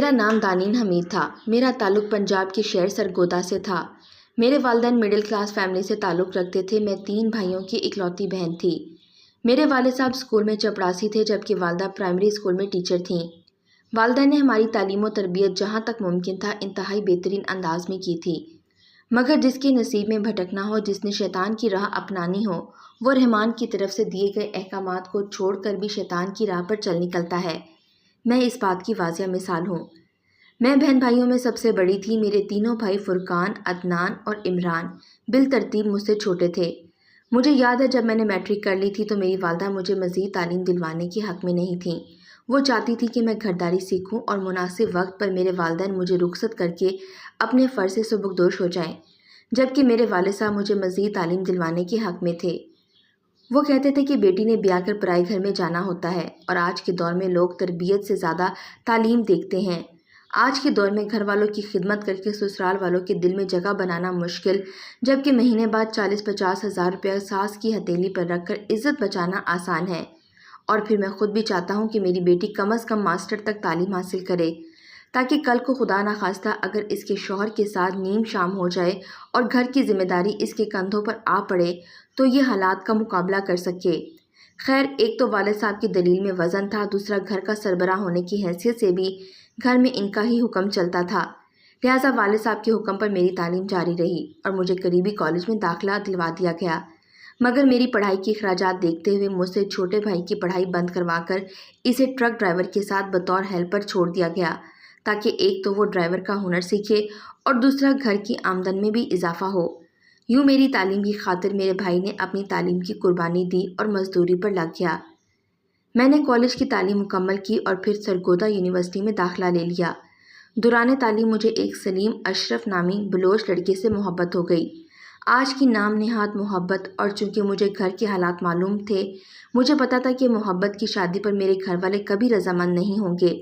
میرا نام دانین حمید تھا۔ میرا تعلق پنجاب کے شہر سرگودا سے تھا۔ میرے والدین مڈل کلاس فیملی سے تعلق رکھتے تھے۔ میں 3 بھائیوں کی اکلوتی بہن تھی۔ میرے والد صاحب اسکول میں چپڑاسی تھے جبکہ والدہ پرائمری اسکول میں ٹیچر تھیں۔ والدہ نے ہماری تعلیم و تربیت جہاں تک ممکن تھا انتہائی بہترین انداز میں کی تھی، مگر جس کے نصیب میں بھٹکنا ہو، جس نے شیطان کی راہ اپنانی ہو، وہ رحمان کی طرف سے دیے گئے احکامات کو چھوڑ کر بھی شیطان کی راہ پر چل نکلتا ہے۔ میں اس بات کی واضح مثال ہوں۔ میں بہن بھائیوں میں سب سے بڑی تھی۔ میرے تینوں بھائی فرقان، عدنان اور عمران بالترتیب مجھ سے چھوٹے تھے۔ مجھے یاد ہے جب میں نے میٹرک کر لی تھی تو میری والدہ مجھے مزید تعلیم دلوانے کے حق میں نہیں تھیں۔ وہ چاہتی تھی کہ میں گھرداری سیکھوں اور مناسب وقت پر میرے والدین مجھے رخصت کر کے اپنے فرض سے سبکدوش ہو جائیں، جبکہ میرے والد صاحب مجھے مزید تعلیم دلوانے کے حق میں تھے۔ وہ کہتے تھے کہ بیٹی نے بیاہ کر پرائے گھر میں جانا ہوتا ہے، اور آج کے دور میں لوگ تربیت سے زیادہ تعلیم دیکھتے ہیں۔ آج کے دور میں گھر والوں کی خدمت کر کے سسرال والوں کے دل میں جگہ بنانا مشکل، جبکہ مہینے بعد 40-50 ہزار روپیہ ساس کی ہتھیلی پر رکھ کر عزت بچانا آسان ہے۔ اور پھر میں خود بھی چاہتا ہوں کہ میری بیٹی کم از کم ماسٹر تک تعلیم حاصل کرے، تاکہ کل کو خدا نخواستہ اگر اس کے شوہر کے ساتھ نیم شام ہو جائے اور گھر کی ذمہ داری اس کے کندھوں پر آ پڑے تو یہ حالات کا مقابلہ کر سکے۔ خیر، ایک تو والد صاحب کی دلیل میں وزن تھا، دوسرا گھر کا سربراہ ہونے کی حیثیت سے بھی گھر میں ان کا ہی حکم چلتا تھا، لہٰذا والد صاحب کے حکم پر میری تعلیم جاری رہی اور مجھے قریبی کالج میں داخلہ دلوا دیا گیا، مگر میری پڑھائی کے اخراجات دیکھتے ہوئے مجھ سے چھوٹے بھائی کی پڑھائی بند کروا کر اسے ٹرک ڈرائیور کے ساتھ بطور ہیلپر چھوڑ دیا گیا، تاکہ ایک تو وہ ڈرائیور کا ہنر سیکھے اور دوسرا گھر کی آمدن میں بھی اضافہ ہو۔ یوں میری تعلیم کی خاطر میرے بھائی نے اپنی تعلیم کی قربانی دی اور مزدوری پر لگ گیا۔ میں نے کالج کی تعلیم مکمل کی اور پھر سرگودا یونیورسٹی میں داخلہ لے لیا۔ دوران تعلیم مجھے ایک سلیم اشرف نامی بلوچ لڑکے سے محبت ہو گئی۔ آج کی نام نہاد محبت، اور چونکہ مجھے گھر کے حالات معلوم تھے، مجھے پتا تھا کہ محبت کی شادی پر میرے گھر والے کبھی رضامند نہیں ہوں گے،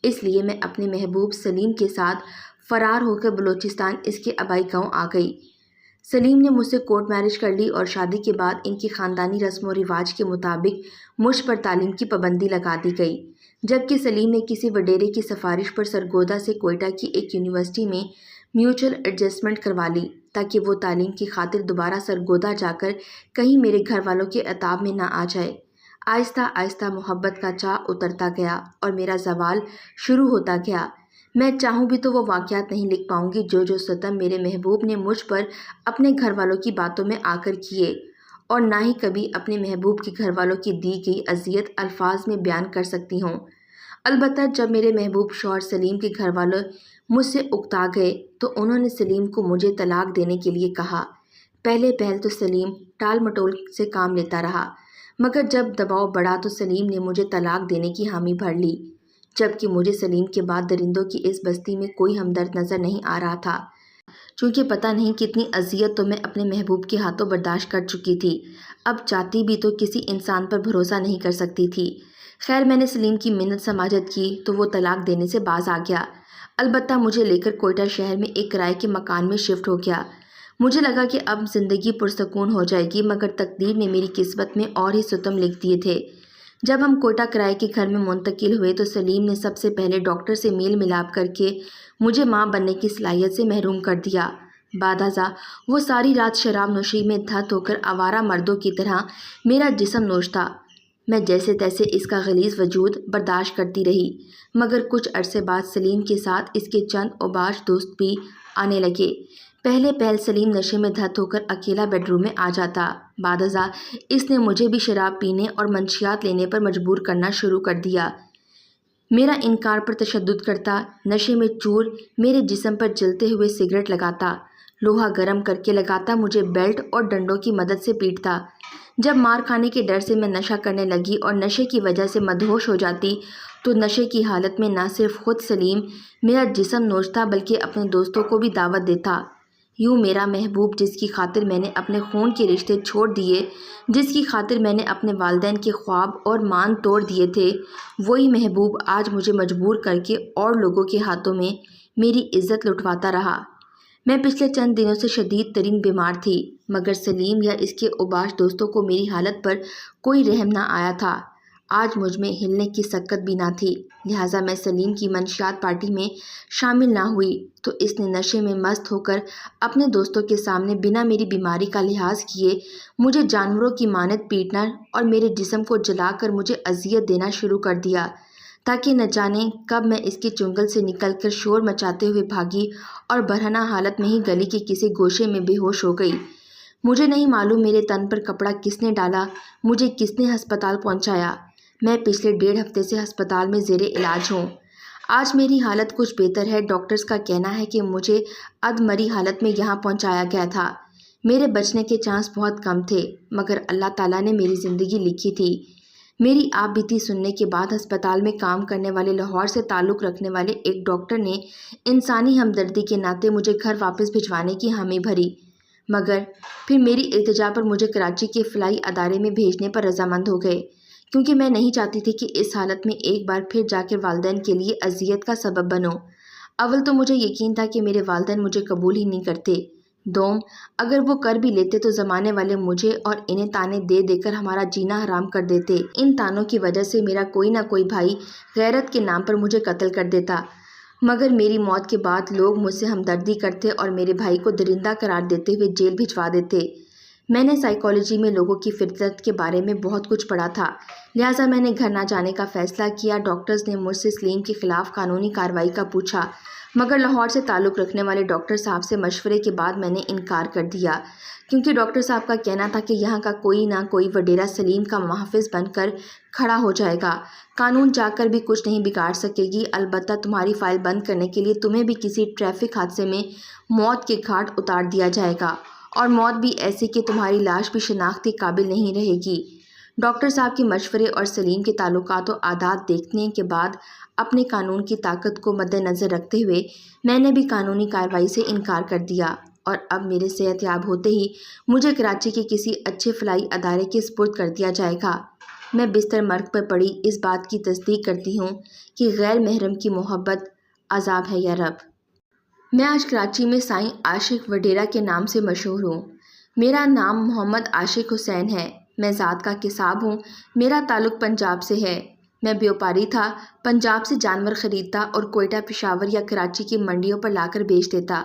اس لیے میں اپنے محبوب سلیم کے ساتھ فرار ہو کر بلوچستان اس کے آبائی گاؤں آ گئی۔ سلیم نے مجھ سے کورٹ میرج کر لی اور شادی کے بعد ان کی خاندانی رسم و رواج کے مطابق مجھ پر تعلیم کی پابندی لگا دی گئی، جبکہ سلیم نے کسی وڈیرے کی سفارش پر سرگودا سے کوئٹہ کی ایک یونیورسٹی میں میوچل ایڈجسٹمنٹ کروا لی، تاکہ وہ تعلیم کی خاطر دوبارہ سرگودا جا کر کہیں میرے گھر والوں کے عتاب میں نہ آ جائے۔ آہستہ آہستہ محبت کا چاہ اترتا گیا اور میرا زوال شروع ہوتا گیا۔ میں چاہوں بھی تو وہ واقعات نہیں لکھ پاؤں گی جو ستم میرے محبوب نے مجھ پر اپنے گھر والوں کی باتوں میں آ کر کیے، اور نہ ہی کبھی اپنے محبوب کے گھر والوں کی دی گئی اذیت الفاظ میں بیان کر سکتی ہوں۔ البتہ جب میرے محبوب شوہر سلیم کے گھر والوں مجھ سے اکتا گئے تو انہوں نے سلیم کو مجھے طلاق دینے کے لیے کہا۔ پہلے تو سلیم ٹال مٹول سے کام لیتا رہا، مگر جب دباؤ بڑھا تو سلیم نے مجھے طلاق دینے کی حامی بھر لی، جبکہ مجھے سلیم کے بعد درندوں کی اس بستی میں کوئی ہمدرد نظر نہیں آ رہا تھا، چونکہ پتہ نہیں کتنی اذیت تو میں اپنے محبوب کے ہاتھوں برداشت کر چکی تھی، اب چاہتی بھی تو کسی انسان پر بھروسہ نہیں کر سکتی تھی۔ خیر، میں نے سلیم کی منت سماجت کی تو وہ طلاق دینے سے باز آ گیا، البتہ مجھے لے کر کوئٹہ شہر میں ایک کرائے کے مکان میں شفٹ ہو گیا۔ مجھے لگا کہ اب زندگی پرسکون ہو جائے گی، مگر تقدیر نے میری قسمت میں اور ہی ستم لکھ دیے تھے۔ جب ہم کوئٹہ کرائے کے گھر میں منتقل ہوئے تو سلیم نے سب سے پہلے ڈاکٹر سے میل ملاپ کر کے مجھے ماں بننے کی صلاحیت سے محروم کر دیا۔ بعد ازاں وہ ساری رات شراب نوشی میں دھت ہو کر آوارہ مردوں کی طرح میرا جسم نوچتا۔ میں جیسے تیسے اس کا غلیظ وجود برداشت کرتی رہی، مگر کچھ عرصے بعد سلیم کے ساتھ اس کے چند اوباش دوست بھی آنے لگے۔ پہل سلیم نشے میں دھت ہو کر اکیلا بیڈ روم میں آ جاتا، بعد ازاں اس نے مجھے بھی شراب پینے اور منشیات لینے پر مجبور کرنا شروع کر دیا۔ میرا انکار پر تشدد کرتا، نشے میں چور میرے جسم پر جلتے ہوئے سگریٹ لگاتا، لوہا گرم کر کے لگاتا، مجھے بیلٹ اور ڈنڈوں کی مدد سے پیٹتا۔ جب مار کھانے کے ڈر سے میں نشہ کرنے لگی اور نشے کی وجہ سے مدہوش ہو جاتی تو نشے کی حالت میں نہ صرف خود سلیم میرا جسم نوچتا بلکہ اپنے دوستوں کو بھی دعوت دیتا۔ یوں میرا محبوب، جس کی خاطر میں نے اپنے خون کے رشتے چھوڑ دیے، جس کی خاطر میں نے اپنے والدین کے خواب اور مان توڑ دیے تھے، وہی محبوب آج مجھے مجبور کر کے اور لوگوں کے ہاتھوں میں میری عزت لٹواتا رہا۔ میں پچھلے چند دنوں سے شدید ترین بیمار تھی، مگر سلیم یا اس کے اوباش دوستوں کو میری حالت پر کوئی رحم نہ آیا تھا۔ آج مجھ میں ہلنے کی سکت بھی نہ تھی، لہٰذا میں سلیم کی منشیات پارٹی میں شامل نہ ہوئی تو اس نے نشے میں مست ہو کر اپنے دوستوں کے سامنے بنا میری بیماری کا لحاظ کیے مجھے جانوروں کی مانند پیٹنا اور میرے جسم کو جلا کر مجھے اذیت دینا شروع کر دیا، تاکہ نہ جانے کب میں اس کے چنگل سے نکل کر شور مچاتے ہوئے بھاگی اور برہنہ حالت میں ہی گلی کے کسی گوشے میں بے ہوش ہو گئی۔ مجھے نہیں معلوم میرے تن پر کپڑا کس نے ڈالا، مجھے کس نے ہسپتال پہنچایا۔ میں پچھلے 1.5 ہفتے سے ہسپتال میں زیر علاج ہوں۔ آج میری حالت کچھ بہتر ہے۔ ڈاکٹرز کا کہنا ہے کہ مجھے ادمری حالت میں یہاں پہنچایا گیا تھا۔ میرے بچنے کے چانس بہت کم تھے، مگر اللہ تعالیٰ نے میری زندگی لکھی تھی۔ میری آپ بیتی سننے کے بعد ہسپتال میں کام کرنے والے لاہور سے تعلق رکھنے والے ایک ڈاکٹر نے انسانی ہمدردی کے ناطے مجھے گھر واپس بھجوانے کی حامی بھری، مگر پھر میری التجا پر مجھے کراچی کے فلاحی ادارے میں بھیجنے پر رضامند ہو گئے، کیونکہ میں نہیں چاہتی تھی کہ اس حالت میں ایک بار پھر جا کر والدین کے لیے اذیت کا سبب بنوں۔ اول تو مجھے یقین تھا کہ میرے والدین مجھے قبول ہی نہیں کرتے، دوم اگر وہ کر بھی لیتے تو زمانے والے مجھے اور انہیں تانے دے دے کر ہمارا جینا حرام کر دیتے۔ ان تانوں کی وجہ سے میرا کوئی نہ کوئی بھائی غیرت کے نام پر مجھے قتل کر دیتا، مگر میری موت کے بعد لوگ مجھ سے ہمدردی کرتے اور میرے بھائی کو درندہ قرار دیتے ہوئے جیل بھجوا دیتے۔ میں نے سائیکالوجی میں لوگوں کی فطرت کے بارے میں بہت کچھ پڑھا تھا، لہٰذا میں نے گھر نہ جانے کا فیصلہ کیا۔ ڈاکٹرز نے مجھ سے سلیم کے خلاف قانونی کارروائی کا پوچھا، مگر لاہور سے تعلق رکھنے والے ڈاکٹر صاحب سے مشورے کے بعد میں نے انکار کر دیا، کیونکہ ڈاکٹر صاحب کا کہنا تھا کہ یہاں کا کوئی نہ کوئی وڈیرا سلیم کا محافظ بن کر کھڑا ہو جائے گا۔ قانون چاہ کر بھی کچھ نہیں بگاڑ سکے گی، البتہ تمہاری فائل بند کرنے کے لیے تمہیں بھی کسی ٹریفک حادثے میں موت کے گھاٹ اتار دیا جائے گا، اور موت بھی ایسی کہ تمہاری لاش بھی شناخت کے قابل نہیں رہے گی۔ ڈاکٹر صاحب کے مشورے اور سلیم کے تعلقات و عادات دیکھنے کے بعد اپنے قانون کی طاقت کو مد نظر رکھتے ہوئے میں نے بھی قانونی کارروائی سے انکار کر دیا، اور اب میرے صحت یاب ہوتے ہی مجھے کراچی کے کسی اچھے فلاحی ادارے کے سپرد کر دیا جائے گا۔ میں بستر مرگ پر پڑی اس بات کی تصدیق کرتی ہوں کہ غیر محرم کی محبت عذاب ہے یا رب۔ میں آج کراچی میں سائیں عاشق وڈیرا کے نام سے مشہور ہوں۔ میرا نام محمد عاشق حسین ہے۔ میں ذات کا قصاب ہوں۔ میرا تعلق پنجاب سے ہے۔ میں بیوپاری تھا، پنجاب سے جانور خریدتا اور کوئٹہ، پشاور یا کراچی کی منڈیوں پر لا کر بیچ دیتا۔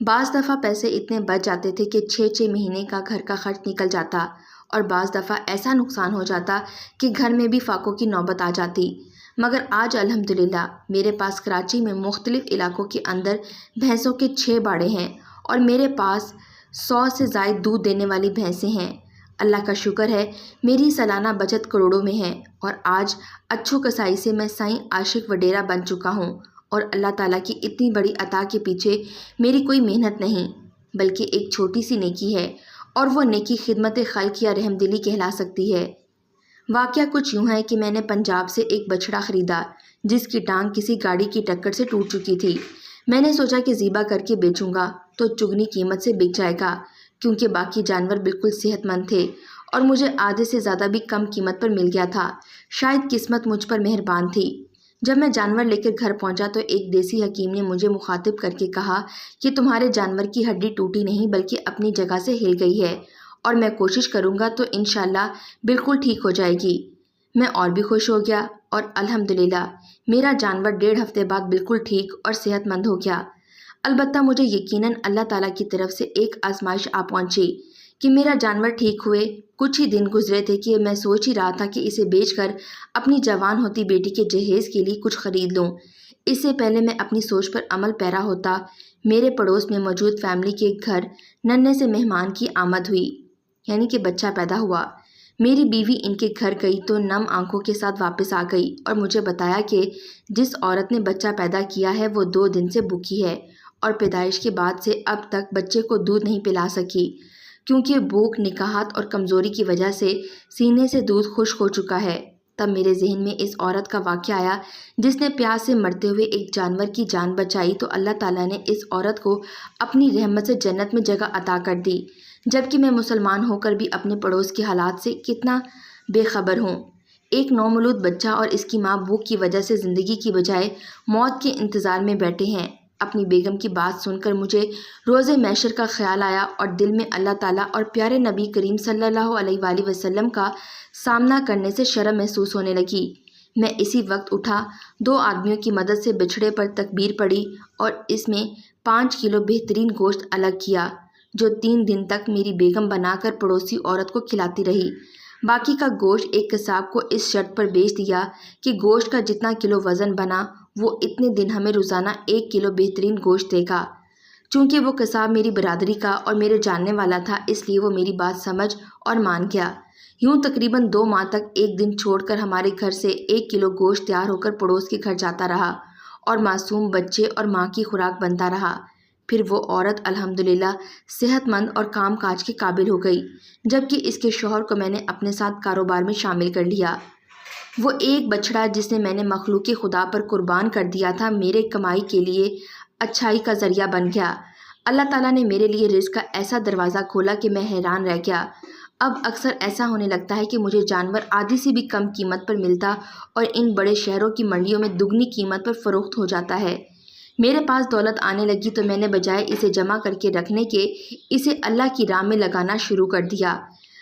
بعض دفعہ پیسے اتنے بچ جاتے تھے کہ 6 مہینے کا گھر کا خرچ نکل جاتا، اور بعض دفعہ ایسا نقصان ہو جاتا کہ گھر میں بھی فاقوں کی نوبت آ جاتی۔ مگر آج الحمدللہ میرے پاس کراچی میں مختلف علاقوں کے اندر بھینسوں کے 6 باڑے ہیں، اور میرے پاس 100 سے زائد دودھ دینے والی بھینسیں ہیں۔ اللہ کا شکر ہے میری سالانہ بچت کروڑوں میں ہے، اور آج اچھو کسائی سے میں سائیں عاشق وڈیرا بن چکا ہوں، اور اللہ تعالیٰ کی اتنی بڑی عطا کے پیچھے میری کوئی محنت نہیں، بلکہ ایک چھوٹی سی نیکی ہے، اور وہ نیکی خدمت خلق یا رحم دلی کہلا سکتی ہے۔ واقعہ کچھ یوں ہے کہ میں نے پنجاب سے ایک بچڑا خریدا جس کی ٹانگ کسی گاڑی کی ٹکر سے ٹوٹ چکی تھی۔ میں نے سوچا کہ ذبح کر کے بیچوں گا تو چگنی قیمت سے بک جائے گا، کیونکہ باقی جانور بالکل صحت مند تھے اور مجھے آدھے سے زیادہ بھی کم قیمت پر مل گیا تھا۔ شاید قسمت مجھ پر مہربان تھی۔ جب میں جانور لے کر گھر پہنچا تو ایک دیسی حکیم نے مجھے مخاطب کر کے کہا کہ تمہارے جانور کی ہڈی ٹوٹی نہیں بلکہ اپنی جگہ سے ہل گئی ہے، اور میں کوشش کروں گا تو انشاءاللہ بالکل ٹھیک ہو جائے گی۔ میں اور بھی خوش ہو گیا، اور الحمدللہ میرا جانور 1.5 ہفتے بعد بالکل ٹھیک اور صحت مند ہو گیا۔ البتہ مجھے یقیناً اللہ تعالیٰ کی طرف سے ایک آزمائش آ پہنچی کہ میرا جانور ٹھیک ہوئے کچھ ہی دن گزرے تھے کہ میں سوچ ہی رہا تھا کہ اسے بیچ کر اپنی جوان ہوتی بیٹی کے جہیز کے لیے کچھ خرید لوں۔ اس سے پہلے میں اپنی سوچ پر عمل پیرا ہوتا، میرے پڑوس میں موجود فیملی کے گھر ننھے سے مہمان کی آمد ہوئی، یعنی کہ بچہ پیدا ہوا۔ میری بیوی ان کے گھر گئی تو نم آنکھوں کے ساتھ واپس آ گئی اور مجھے بتایا کہ جس عورت نے بچہ پیدا کیا ہے وہ 2 دن سے بھوکی ہے، اور پیدائش کے بعد سے اب تک بچے کو دودھ نہیں پلا سکی، کیونکہ بھوک، نکاہت اور کمزوری کی وجہ سے سینے سے دودھ خشک ہو چکا ہے۔ تب میرے ذہن میں اس عورت کا واقعہ آیا جس نے پیاس سے مرتے ہوئے ایک جانور کی جان بچائی، تو اللہ تعالیٰ نے اس عورت کو اپنی رحمت سے جنت میں جگہ عطا کر دی، جبکہ میں مسلمان ہو کر بھی اپنے پڑوس کے حالات سے کتنا بے خبر ہوں۔ ایک نومولود بچہ اور اس کی ماں بھوک کی وجہ سے زندگی کی بجائے موت کے انتظار میں بیٹھے ہیں۔ اپنی بیگم کی بات سن کر مجھے روز محشر کا خیال آیا اور دل میں اللہ تعالیٰ اور پیارے نبی کریم صلی اللہ علیہ وآلہ وسلم کا سامنا کرنے سے شرم محسوس ہونے لگی۔ میں اسی وقت اٹھا، 2 آدمیوں کی مدد سے بچھڑے پر تکبیر پڑھی اور اس میں 5 کلو بہترین گوشت الگ کیا، جو 3 دن تک میری بیگم بنا کر پڑوسی عورت کو کھلاتی رہی۔ باقی کا گوشت ایک قصاب کو اس شرط پر بیچ دیا کہ گوشت کا جتنا کلو وزن بنا وہ اتنے دن ہمیں روزانہ 1 کلو بہترین گوشت دے گا۔ چونکہ وہ قصاب میری برادری کا اور میرے جاننے والا تھا، اس لیے وہ میری بات سمجھ اور مان گیا۔ یوں تقریباً 2 ماہ تک ایک دن چھوڑ کر ہمارے گھر سے 1 کلو گوشت تیار ہو کر پڑوس کے گھر جاتا رہا اور معصوم بچے اور ماں کی خوراک بنتا رہا۔ پھر وہ عورت الحمدللہ صحت مند اور کام کاج کے قابل ہو گئی، جبکہ اس کے شوہر کو میں نے اپنے ساتھ کاروبار میں شامل کر لیا۔ وہ ایک بچڑا جسے میں نے مخلوق خدا پر قربان کر دیا تھا، میرے کمائی کے لیے اچھائی کا ذریعہ بن گیا۔ اللہ تعالیٰ نے میرے لیے رزق کا ایسا دروازہ کھولا کہ میں حیران رہ گیا۔ اب اکثر ایسا ہونے لگتا ہے کہ مجھے جانور آدھی سے بھی کم قیمت پر ملتا اور ان بڑے شہروں کی منڈیوں میں دگنی قیمت پر فروخت ہو جاتا ہے۔ میرے پاس دولت آنے لگی تو میں نے بجائے اسے جمع کر کے رکھنے کے اسے اللہ کی راہ میں لگانا شروع کر دیا،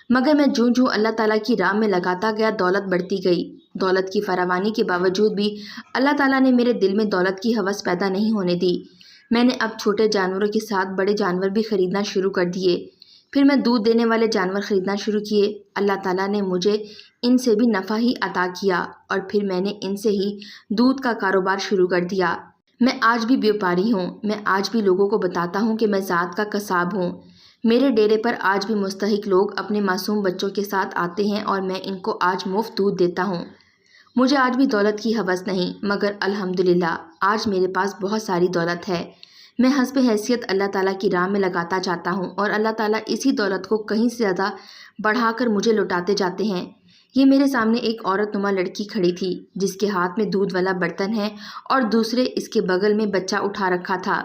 مگر میں جوں جوں اللہ تعالیٰ کی راہ میں لگاتا گیا دولت بڑھتی گئی۔ دولت کی فراوانی کے باوجود بھی اللہ تعالیٰ نے میرے دل میں دولت کی ہوس پیدا نہیں ہونے دی۔ میں نے اب چھوٹے جانوروں کے ساتھ بڑے جانور بھی خریدنا شروع کر دیے۔ پھر میں دودھ دینے والے جانور خریدنا شروع کیے۔ اللہ تعالیٰ نے مجھے ان سے بھی نفع ہی عطا کیا اور پھر میں نے ان سے ہی دودھ کا کاروبار شروع کر دیا۔ میں آج بھی بیوپاری ہوں، میں آج بھی لوگوں کو بتاتا ہوں کہ میں ذات کا قصاب ہوں۔ میرے ڈیرے پر آج بھی مستحق لوگ اپنے معصوم بچوں کے ساتھ آتے ہیں اور میں ان کو آج مفت دودھ دیتا ہوں۔ مجھے آج بھی دولت کی ہوس نہیں، مگر الحمدللہ آج میرے پاس بہت ساری دولت ہے۔ میں حسب حیثیت اللہ تعالیٰ کی راہ میں لگاتا جاتا ہوں اور اللہ تعالیٰ اسی دولت کو کہیں سے زیادہ بڑھا کر مجھے لوٹاتے جاتے ہیں۔ یہ میرے سامنے ایک عورت نما لڑکی کھڑی تھی جس کے ہاتھ میں دودھ والا برتن ہے اور دوسرے اس کے بغل میں بچہ اٹھا رکھا تھا۔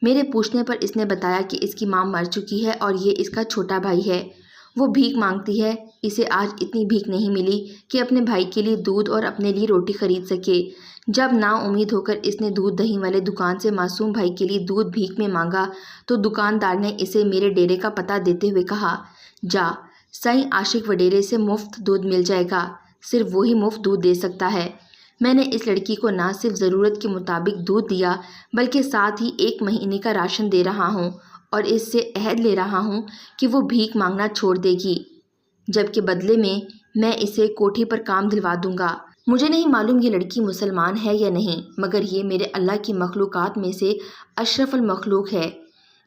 میرے پوچھنے پر اس نے بتایا کہ اس کی ماں مر چکی ہے اور یہ اس کا چھوٹا بھائی ہے۔ وہ بھیک مانگتی ہے، اسے آج اتنی بھیک نہیں ملی کہ اپنے بھائی کے لیے دودھ اور اپنے لیے روٹی خرید سکے۔ جب نا امید ہو کر اس نے دودھ دہی والے دکان سے معصوم بھائی کے لیے دودھ بھیک میں مانگا تو دکاندار نے اسے میرے ڈیرے کا پتہ دیتے ہوئے کہا، جا سائیں عاشق وڈیرے سے مفت دودھ مل جائے گا، صرف وہی مفت دودھ دے سکتا ہے۔ میں نے اس لڑکی کو نہ صرف ضرورت کے مطابق دودھ دیا بلکہ ساتھ ہی 1 مہینے کا راشن دے رہا ہوں اور اس سے عہد لے رہا ہوں کہ وہ بھیک مانگنا چھوڑ دے گی، جبکہ بدلے میں اسے کوٹھی پر کام دلوا دوں گا۔ مجھے نہیں معلوم یہ لڑکی مسلمان ہے یا نہیں، مگر یہ میرے اللہ کی مخلوقات میں سے اشرف المخلوق ہے۔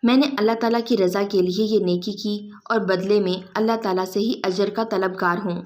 میں نے اللہ تعالیٰ کی رضا کے لیے یہ نیکی کی اور بدلے میں اللہ تعالیٰ سے ہی اجر کا طلبگار ہوں۔